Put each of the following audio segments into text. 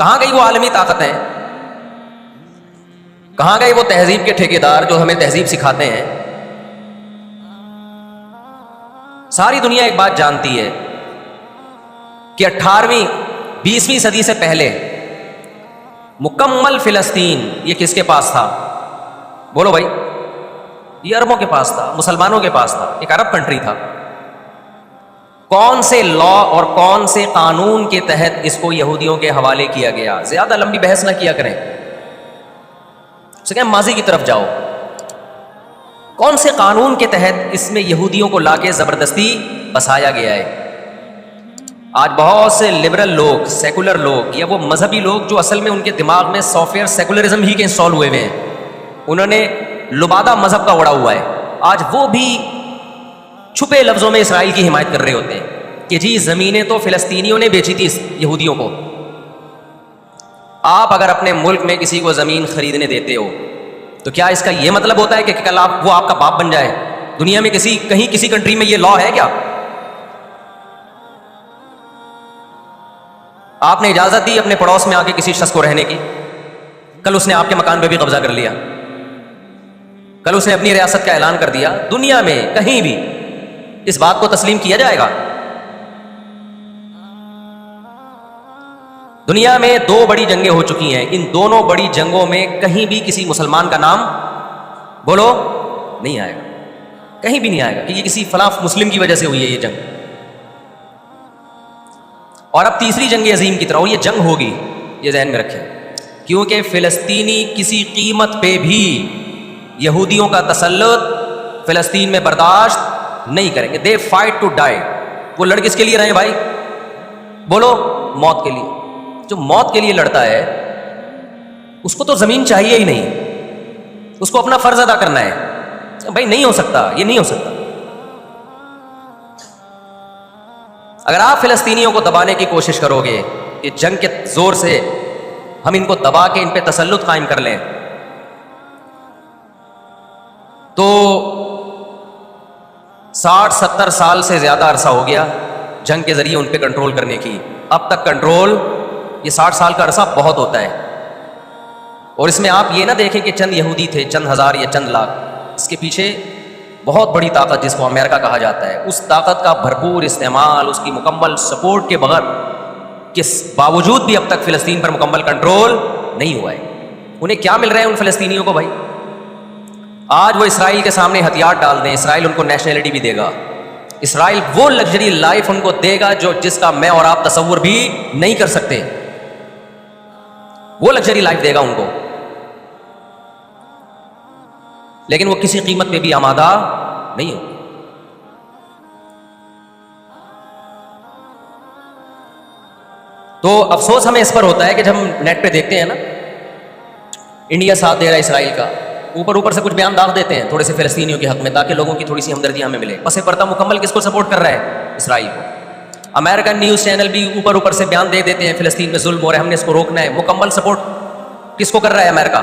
کہاں گئی وہ عالمی طاقتیں؟ کہاں گئے وہ تہذیب کے ٹھیکیدار جو ہمیں تہذیب سکھاتے ہیں؟ ساری دنیا ایک بات جانتی ہے کہ 18ویں 20ویں صدی سے پہلے مکمل فلسطین یہ کس کے پاس تھا؟ بولو بھائی، یہ عربوں کے پاس تھا، مسلمانوں کے پاس تھا، ایک عرب کنٹری تھا۔ کون سے لا اور کون سے قانون کے تحت اس کو یہودیوں کے حوالے کیا گیا؟ زیادہ لمبی بحث نہ کیا کریں، اسے کہیں ماضی کی طرف جاؤ۔ کون سے قانون کے تحت اس میں یہودیوں کو لا کے زبردستی بسایا گیا ہے؟ آج بہت سے لبرل لوگ، سیکولر لوگ یا وہ مذہبی لوگ جو اصل میں ان کے دماغ میں سافٹ ویئر سیکولرزم ہی کے انسٹال ہوئے ہوئے ہیں، انہوں نے لبادہ مذہب کا اڑا ہوا ہے، آج وہ بھی چھپے لفظوں میں اسرائیل کی حمایت کر رہے ہوتے ہیں کہ جی زمینیں تو فلسطینیوں نے بیچی تھی یہودیوں کو۔ آپ اگر اپنے ملک میں کسی کو زمین خریدنے دیتے ہو تو کیا اس کا یہ مطلب ہوتا ہے کہ کل وہ آپ کا باپ بن جائے؟ دنیا میں کہیں کسی کنٹری میں یہ لا ہے کیا؟ آپ نے اجازت دی اپنے پڑوس میں آ کے کسی شخص کو رہنے کی، کل اس نے آپ کے مکان پہ بھی قبضہ کر لیا، کل اس نے اپنی ریاست کا اعلان کر دیا، دنیا میں کہیں بھی اس بات کو تسلیم کیا جائے گا؟ دنیا میں 2 بڑی جنگیں ہو چکی ہیں، ان دونوں بڑی جنگوں میں کہیں بھی کسی مسلمان کا نام بولو نہیں آئے گا، کہیں بھی نہیں آئے گا کہ یہ کسی فلاں مسلم کی وجہ سے ہوئی ہے یہ جنگ۔ اور اب تیسری جنگ عظیم کی طرح، اور یہ جنگ ہوگی، یہ ذہن میں رکھیں، کیونکہ فلسطینی کسی قیمت پہ بھی یہودیوں کا تسلط فلسطین میں برداشت نہیں کریں گے۔ They fight to die. وہ لڑ کس کے لیے رہے بھائی؟ بولو موت کے لیے۔ جو موت کے لیے لڑتا ہے اس کو تو زمین چاہیے ہی نہیں، اس کو اپنا فرض ادا کرنا ہے۔ بھائی نہیں ہو سکتا، یہ نہیں ہو سکتا۔ اگر آپ فلسطینیوں کو دبانے کی کوشش کرو گے کہ جنگ کے زور سے ہم ان کو دبا کے ان پہ تسلط قائم کر لیں، تو 60-70 سال سے زیادہ عرصہ ہو گیا جنگ کے ذریعے ان پہ کنٹرول کرنے کی، اب تک کنٹرول، یہ 60 سال کا عرصہ بہت ہوتا ہے۔ اور اس میں آپ یہ نہ دیکھیں کہ چند یہودی تھے، چند ہزار یا چند لاکھ، اس کے پیچھے بہت بڑی طاقت جس کو امریکہ کہا جاتا ہے، اس طاقت کا بھرپور استعمال، اس کی مکمل سپورٹ کے بغیر کے باوجود بھی اب تک فلسطین پر مکمل کنٹرول نہیں ہوا ہے۔ انہیں کیا مل رہا ہے ان فلسطینیوں کو بھائی؟ آج وہ اسرائیل کے سامنے ہتھیار ڈال دیں، اسرائیل ان کو نیشنلٹی بھی دے گا، اسرائیل وہ لگژری لائف ان کو دے گا جس کا میں اور آپ تصور بھی نہیں کر سکتے، وہ لگژری لائف دے گا ان کو، لیکن وہ کسی قیمت پہ بھی آمادہ نہیں ہو۔ تو افسوس ہمیں اس پر ہوتا ہے کہ جب ہم نیٹ پہ دیکھتے ہیں نا انڈیا ساتھ دے رہا ہے اسرائیل کا، اوپر سے کچھ بیان داغ دیتے ہیں تھوڑے سے فلسطینیوں کے حق میں تاکہ لوگوں کی تھوڑی سی ہمدردی ہمیں ملے، پس پردہ مکمل کس کو سپورٹ کر رہا ہے؟ اسرائیل کو۔ امریکن نیوز چینل بھی اوپر سے بیان دے دیتے ہیں فلسطین میں ظلم ہو رہا ہے، ہم نے اس کو روکنا ہے، مکمل سپورٹ کس کو کر رہا ہے؟ امریکہ،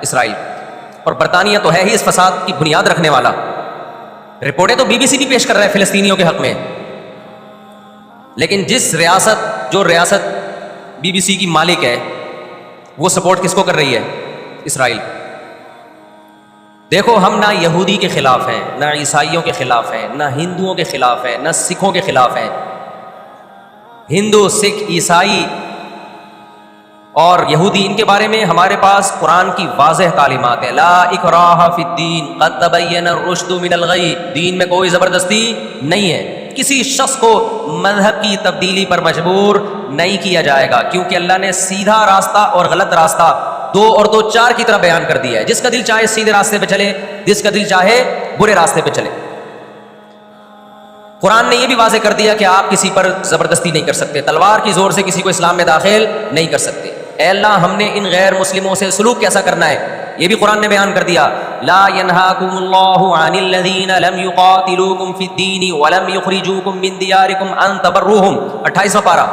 اسرائیل۔ اور برطانیہ تو ہے ہی اس فساد کی بنیاد رکھنے والا، رپورٹیں تو BBC بھی پیش کر رہا ہے فلسطینیوں کے حق میں، لیکن جو ریاست BBC کی مالک ہے وہ سپورٹ کس کو کر رہی ہے؟ اسرائیل۔ دیکھو ہم نہ یہودی کے خلاف ہیں، نہ عیسائیوں کے خلاف ہیں، نہ ہندوؤں کے خلاف ہیں، نہ سکھوں کے خلاف ہیں۔ ہندو، سکھ، عیسائی اور یہودی، ان کے بارے میں ہمارے پاس قرآن کی واضح تعلیمات ہیں، لا اکراہ فی الدین قد تبین الرشد من الغی، دین میں کوئی زبردستی نہیں ہے، کسی شخص کو مذہب کی تبدیلی پر مجبور نہیں کیا جائے گا، کیونکہ اللہ نے سیدھا راستہ اور غلط راستہ 2 اور 2 4 کی طرح بیان کر دیا ہے، جس کا دل چاہے سیدھے راستے پہ چلے، جس کا دل چاہے برے راستے پہ چلے۔ قرآن نے یہ بھی واضح کر دیا کہ آپ کسی پر زبردستی نہیں کر سکتے، تلوار کی زور سے کسی کو اسلام میں داخل نہیں کر سکتے۔ اے اللہ ہم نے ان غیر مسلموں سے سلوک کیسا کرنا ہے یہ بھی قرآن نے بیان کر دیا، لا ينهاكم الله عن الذين لم يقاتلوكم في الدين ولم يخرجوكم من دياركم ان تبروهم، 28واں پارہ۔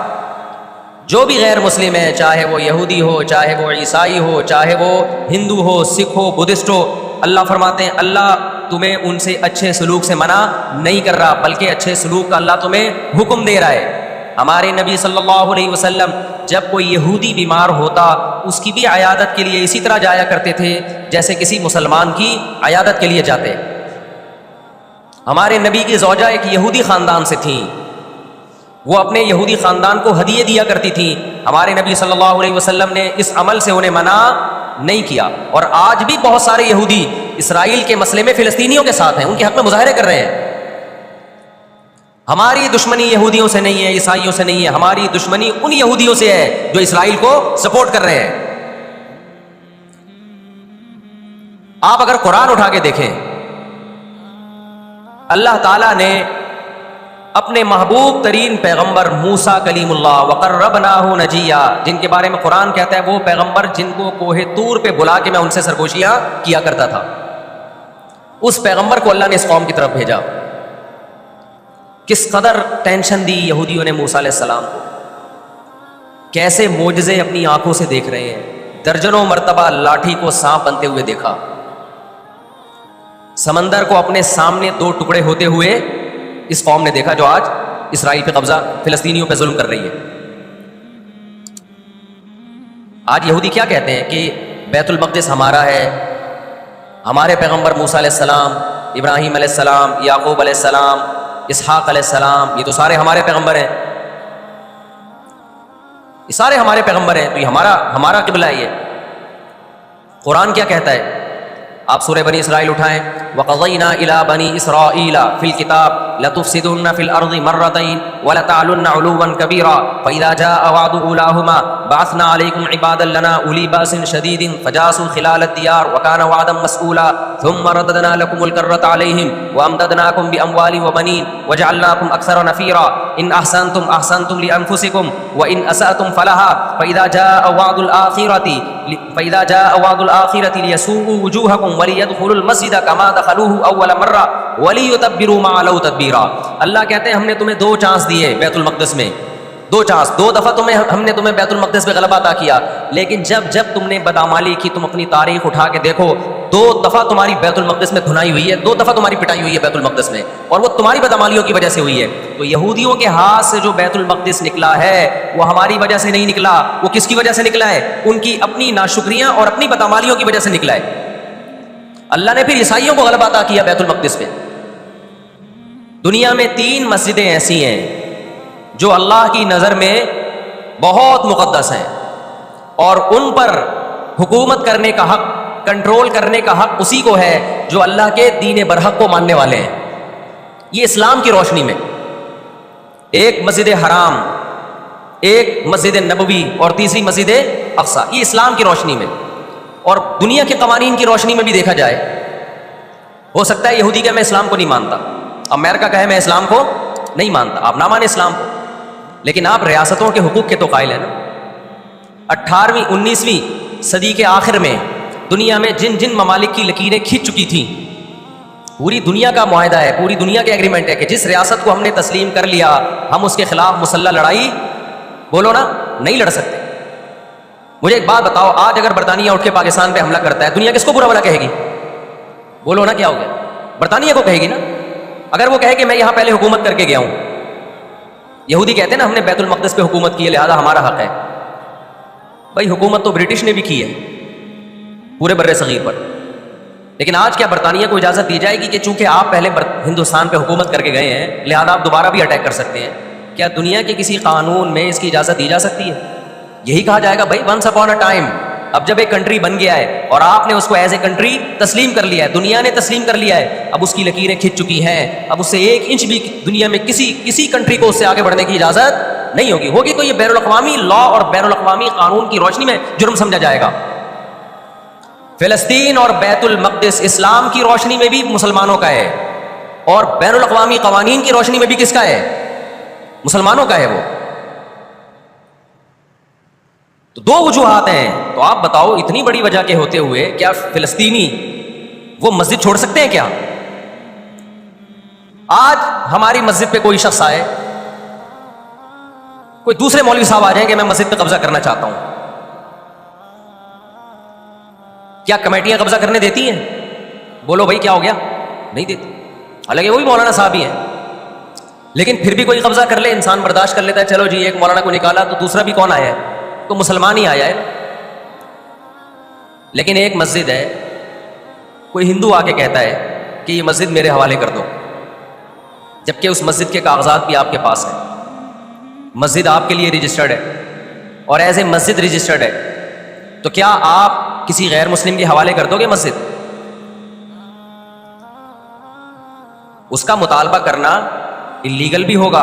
جو بھی غیر مسلم ہے، چاہے وہ یہودی ہو، چاہے وہ عیسائی ہو، چاہے وہ ہندو ہو، سکھ ہو، بدھسٹ ہو، اللہ فرماتے ہیں اللہ تمہیں ان سے اچھے سلوک سے منع نہیں کر رہا، بلکہ اچھے سلوک کا اللہ تمہیں حکم دے رہا ہے۔ ہمارے نبی صلی اللہ علیہ وسلم جب کوئی یہودی بیمار ہوتا اس کی بھی عیادت کے لیے اسی طرح جایا کرتے تھے جیسے کسی مسلمان کی عیادت کے لیے جاتے. ہمارے نبی کی زوجہ ایک یہودی خاندان سے تھیں، وہ اپنے یہودی خاندان کو ہدیے دیا کرتی تھیں. ہمارے نبی صلی اللہ علیہ وسلم نے اس عمل سے انہیں منع نہیں کیا. اور آج بھی بہت سارے یہودی اسرائیل کے مسئلے میں فلسطینیوں کے ساتھ ہیں، ان کے حق میں مظاہرے کر رہے ہیں. ہماری دشمنی یہودیوں سے نہیں ہے، عیسائیوں سے نہیں ہے، ہماری دشمنی ان یہودیوں سے ہے جو اسرائیل کو سپورٹ کر رہے ہیں. آپ اگر قرآن اٹھا کے دیکھیں، اللہ تعالیٰ نے اپنے محبوب ترین پیغمبر موسیٰ کلیم اللہ وقربناہ نجیہ، جن کے بارے میں قرآن کہتا ہے وہ پیغمبر جن کو کوہ طور پہ بلا کے میں ان سے سرگوشیاں کیا کرتا تھا، اس پیغمبر کو اللہ نے اس قوم کی طرف بھیجا. کس قدر ٹینشن دی یہودیوں نے موسیٰ علیہ السلام کو، کیسے معجزے اپنی آنکھوں سے دیکھ رہے ہیں. درجنوں مرتبہ لاٹھی کو سانپ بنتے ہوئے دیکھا، سمندر کو اپنے سامنے دو ٹکڑے ہوتے ہوئے اس قوم نے دیکھا جو آج اسرائیل پہ قبضہ، فلسطینیوں پہ ظلم کر رہی ہے. آج یہودی کیا کہتے ہیں کہ بیت المقدس ہمارا ہے، ہمارے پیغمبر موسیٰ علیہ السلام، ابراہیم علیہ السلام، یعقوب علیہ السلام، اسحاق علیہ السلام، یہ تو سارے ہمارے پیغمبر ہیں، یہ سارے ہمارے پیغمبر ہیں، تو یہ ہمارا قبلہ ہے. یہ قرآن کیا کہتا ہے؟ آپ سورہ بنی اسرائیل اٹھائیں. وَقَضَيْنَا إِلَىٰ بَنِي إِسْرَائِيلَ فِي الْكِتَابِ لَتُفْسِدُنَّ فِي الْأَرْضِ مَرَّتَيْنِ وَلَتَعْلُنَّ عُلُوًّا كَبِيرًا فَإِذَا جَاءَ وَعْدُ أُولَاهُمَا بَعَثْنَا عَلَيْكُمْ عِبَادًا لَنَا أُولِي بَأْسٍ شَدِيدٍ فَجَاسُوا خِلَالَ الدِّيَارِ وَكَانَ وَعْدًا مَسْئُولًا ثُمَّ رَدَدْنَا لَكُمُ الْكَرَّةَ عَلَيْهِمْ وَأَمْدَدْنَاكُمْ بِأَمْوَالٍ وَبَنِينَ وَجَعَلْنَاكُمْ أَكْثَرَ نَفِيرًا إِنْ أَحْسَنْتُمْ أَحْسَنْتُمْ لِأَنفُسِكُمْ وَإِنْ أَسَأْتُمْ فَلَهَا فَإِذَا جَاءَ وَعْدُ الْآخِرَةِ لِيَسُوءُوا وُجُوهَكُمْ وَلِيَدْخُلُوا الْمَسْجِدَ كَمَا دَخَلُوهُ أَوَّلَ مَرَّةٍ وَلِيُتَبِّرُوا مَا عَلَوْا تَتْبِيرًا. اللہ کہتے ہیں ہم نے تمہیں 2 چانس دیے بیت المقدس میں، 2 چانس، 2 دفعہ ہم نے تمہیں بیت المقدس پہ غلبہ عطا کیا، لیکن جب تم نے بدعمالی کی، تم اپنی تاریخ اٹھا کے دیکھو، 2 دفعہ تمہاری بیت المقدس میں دھنائی ہوئی ہے، 2 دفعہ تمہاری پٹائی ہوئی ہے بیت المقدس میں، اور وہ تمہاری بدعمالیوں کی وجہ سے ہوئی ہے. تو یہودیوں کے ہاتھ سے جو بیت المقدس نکلا ہے وہ ہماری وجہ سے نہیں نکلا، وہ کس کی وجہ سے نکلا ہے؟ ان کی اپنی ناشکریاں اور اپنی بدعمالیوں کی وجہ سے نکلا ہے. اللہ نے پھر عیسائیوں کو غلبہ عطا کیا بیت المقدس پہ. دنیا میں 3 مسجدیں ایسی ہیں جو اللہ کی نظر میں بہت مقدس ہیں، اور ان پر حکومت کرنے کا حق، کنٹرول کرنے کا حق اسی کو ہے جو اللہ کے دین برحق کو ماننے والے ہیں. یہ اسلام کی روشنی میں ایک مسجد حرام، ایک مسجد نبوی اور تیسری مسجد اقصی، یہ اسلام کی روشنی میں. اور دنیا کے قوانین کی روشنی میں بھی دیکھا جائے، ہو سکتا ہے یہودی کہ میں اسلام کو نہیں مانتا، امریکہ کہے میں اسلام کو نہیں مانتا، آپ نہ مانیں اسلام کو، لیکن آپ ریاستوں کے حقوق کے تو قائل ہیں نا. 18ویں 19ویں صدی کے آخر میں دنیا میں جن ممالک کی لکیریں کھینچ چکی تھیں، پوری دنیا کا معاہدہ ہے، پوری دنیا کے ایگریمنٹ ہے کہ جس ریاست کو ہم نے تسلیم کر لیا ہم اس کے خلاف مسلح لڑائی، بولو نا، نہیں لڑ سکتے. مجھے ایک بات بتاؤ، آج اگر برطانیہ اٹھ کے پاکستان پہ حملہ کرتا ہے، دنیا کس کو برا بھلا کہے گی؟ بولو نا، کیا ہو گیا؟ برطانیہ کو کہے گی نا. اگر وہ کہے کہ میں یہاں پہلے حکومت کر کے گیا ہوں، یہودی کہتے ہیں نا ہم نے بیت المقدس پہ حکومت کی ہے لہذا ہمارا حق ہے. بھائی حکومت تو برٹش نے بھی کی ہے پورے بر صغیر پر، لیکن آج کیا برطانیہ کو اجازت دی جائے گی کہ چونکہ آپ پہلے ہندوستان پہ حکومت کر کے گئے ہیں لہذا آپ دوبارہ بھی اٹیک کر سکتے ہیں؟ کیا دنیا کے کسی قانون میں اس کی اجازت دی جا سکتی ہے؟ یہی کہا جائے گا بھائی ونس اپون اے ٹائم، اب جب ایک کنٹری بن گیا ہے اور آپ نے اس کو ایز اے کنٹری تسلیم کر لیا ہے، دنیا نے تسلیم کر لیا ہے، اب اس کی لکیریں کھنچ چکی ہیں، اب اس سے 1 انچ بھی دنیا میں کسی کنٹری کو اس سے آگے بڑھنے کی اجازت نہیں ہوگی تو یہ بین الاقوامی لا اور بین الاقوامی قانون کی روشنی میں جرم سمجھا جائے گا. فلسطین اور بیت المقدس اسلام کی روشنی میں بھی مسلمانوں کا ہے، اور بین الاقوامی قوانین کی روشنی میں بھی کس کا ہے؟ مسلمانوں کا ہے. وہ تو 2 وجوہات ہیں. تو آپ بتاؤ اتنی بڑی وجہ کے ہوتے ہوئے کیا فلسطینی وہ مسجد چھوڑ سکتے ہیں کیا؟ آج ہماری مسجد پہ کوئی شخص آئے، کوئی دوسرے مولوی صاحب آ جائیں کہ میں مسجد پہ قبضہ کرنا چاہتا ہوں، کیا کمیٹیاں قبضہ کرنے دیتی ہیں؟ بولو بھائی کیا ہو گیا؟ نہیں دیتی، حالانکہ وہ بھی مولانا صاحب ہی ہیں. لیکن پھر بھی کوئی قبضہ کر لے انسان برداشت کر لیتا ہے، چلو جی ایک مولانا کو نکالا تو دوسرا بھی کون آیا ہے؟ تو مسلمان ہی آیا ہے. لیکن ایک مسجد ہے، کوئی ہندو آ کے کہتا ہے کہ یہ مسجد میرے حوالے کر دو، جبکہ اس مسجد کے کاغذات بھی آپ کے پاس ہیں، مسجد آپ کے لیے رجسٹرڈ ہے اور ایز اے مسجد رجسٹرڈ ہے، تو کیا آپ کسی غیر مسلم کے حوالے کر دو گے مسجد؟ اس کا مطالبہ کرنا اللیگل بھی ہوگا،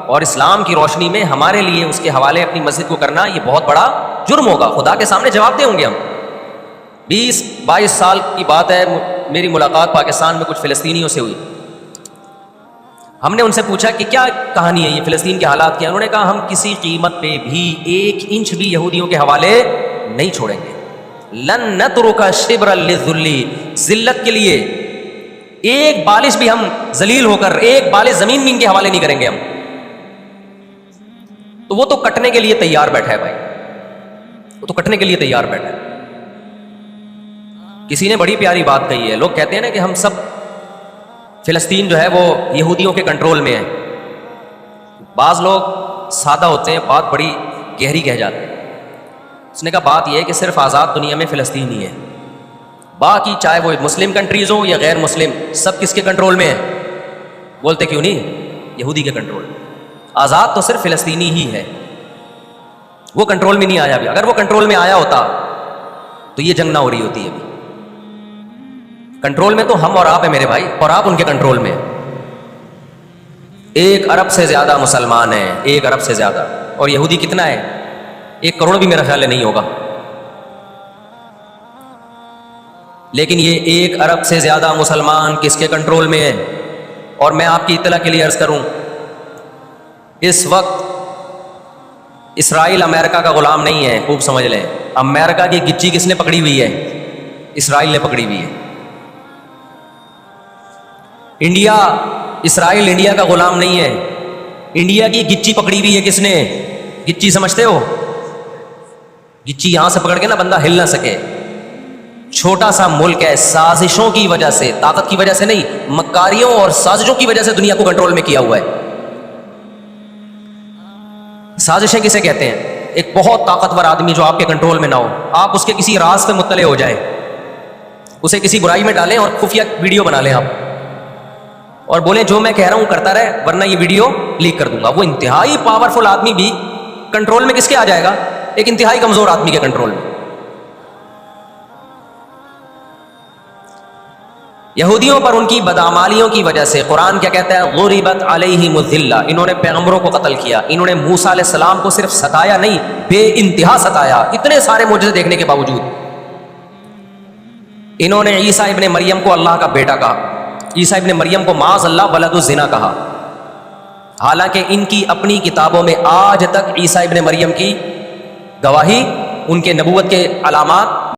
اور اسلام کی روشنی میں ہمارے لیے اس کے حوالے اپنی مسجد کو کرنا یہ بہت بڑا جرم ہوگا. خدا کے سامنے جواب دیں ہوں گے ہم. 20-22 سال کی بات ہے، میری ملاقات پاکستان میں کچھ فلسطینیوں سے ہوئی. ہم نے ان سے پوچھا کہ کیا کہانی ہے، یہ فلسطین کے حالات کیا؟ انہوں نے کہا ہم کسی قیمت پہ بھی 1 انچ بھی یہودیوں کے حوالے نہیں چھوڑیں گے. لن نترک شبرا للذل، ذلت کے لیے ایک بالش بھی ہم ذلیل ہو کر ایک بالش زمین بھی ان کے حوالے نہیں کریں گے ہم. تو وہ تو کٹنے کے لیے تیار بیٹھا ہے بھائی، وہ تو کٹنے کے لیے تیار بیٹھا ہے. کسی نے بڑی پیاری بات کہی ہے، لوگ کہتے ہیں نا کہ ہم سب فلسطین جو ہے وہ یہودیوں کے کنٹرول میں ہے. بعض لوگ سادہ ہوتے ہیں، بات بڑی گہری کہہ جاتے ہیں. اس نے کہا بات یہ ہے کہ صرف آزاد دنیا میں فلسطین ہی ہے، باقی چاہے وہ مسلم کنٹریز ہوں یا غیر مسلم، سب کس کے کنٹرول میں ہیں؟ بولتے کیوں نہیں؟ یہودی کے کنٹرول میں. آزاد تو صرف فلسطینی ہی ہے، وہ کنٹرول میں نہیں آیا ابھی. اگر وہ کنٹرول میں آیا ہوتا تو یہ جنگ نہ ہو رہی ہوتی ہے. ابھی کنٹرول میں تو ہم اور آپ ہیں میرے بھائی، اور آپ ان کے کنٹرول میں. 1 ارب سے زیادہ مسلمان ہیں، 1 ارب سے زیادہ. اور یہودی کتنا ہے؟ 1 کروڑ بھی میرا خیال ہے نہیں ہوگا. لیکن یہ 1 ارب سے زیادہ مسلمان کس کے کنٹرول میں ہیں؟ اور میں آپ کی اطلاع کے لیے عرض کروں، اس وقت اسرائیل امریکہ کا غلام نہیں ہے. خوب سمجھ لیں، امریکہ کی گچی کس نے پکڑی ہوئی ہے؟ اسرائیل نے پکڑی ہوئی ہے. انڈیا، اسرائیل انڈیا کا غلام نہیں ہے. انڈیا کی گچی پکڑی ہوئی ہے کس نے؟ گچی سمجھتے ہو؟ گچی یہاں سے پکڑ کے نا بندہ ہل نہ سکے. چھوٹا سا ملک ہے، سازشوں کی وجہ سے، طاقت کی وجہ سے نہیں، مکاریوں اور سازشوں کی وجہ سے دنیا کو کنٹرول میں کیا ہوا ہے. سازشیں کسے کہتے ہیں؟ ایک بہت طاقتور آدمی جو آپ کے کنٹرول میں نہ ہو، آپ اس کے کسی راز پہ مطلع ہو جائیں، اسے کسی برائی میں ڈالیں اور خفیہ ویڈیو بنا لیں آپ، اور بولیں جو میں کہہ رہا ہوں کرتا رہے ورنہ یہ ویڈیو لیک کر دوں گا. وہ انتہائی پاورفل آدمی بھی کنٹرول میں کس کے آ جائے گا؟ ایک انتہائی کمزور آدمی کے کنٹرول میں. یہودیوں پر ان کی بدعمالیوں کی وجہ سے قرآن کیا کہتا ہے؟ غربت علیہم الذلہ، انہوں نے پیغمبروں کو قتل کیا، انہوں نے موسیٰ علیہ السلام کو صرف ستایا نہیں، بے انتہا ستایا. اتنے سارے معجزے دیکھنے کے باوجود انہوں نے عیسیٰ ابن مریم کو اللہ کا بیٹا کہا، عیسیٰ ابن مریم کو معاذ اللہ ولد الزنا کہا، حالانکہ ان کی اپنی کتابوں میں آج تک عیسیٰ ابن مریم کی گواہی، ان کے نبوت کے علامات